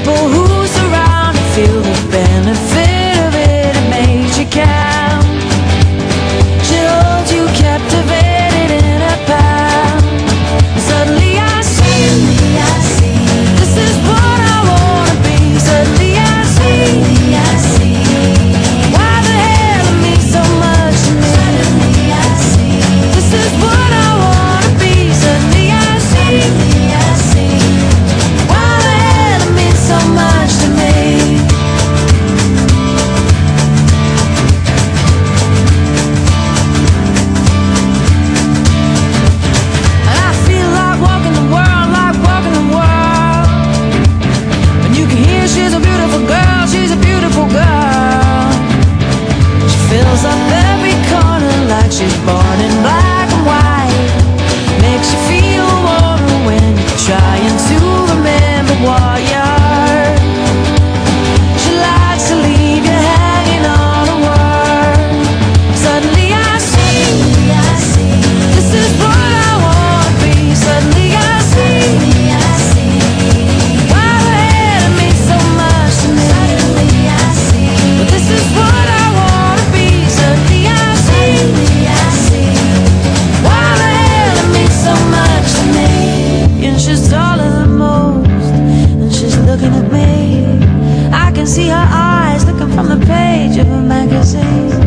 people who surround you feel the benefit of it. It makes you count. She holds you captivated in her power. Suddenly I see, this is what I wanna be. Suddenly I see, why the hell it means so much to me. Suddenly I see, this is what I wanna be. Suddenly I see, why the hell it means so much to me. I feel like walking the world, like walking the world. And you can hear she's a beautiful girl, she's a beautiful girl. She fills up every corner like she's born in black and white. Makes you feel warmer when you're trying to remember what you're. She likes to leave you hanging on a word. Suddenly I see, this is what I wanna be. Suddenly I see, why the hell it means so much to me. But this is what I wanna be. Suddenly I see, why the hell it means so much to me. And she's taller than most, and she's looking at me. I can see her eyes looking from the page of a magazine.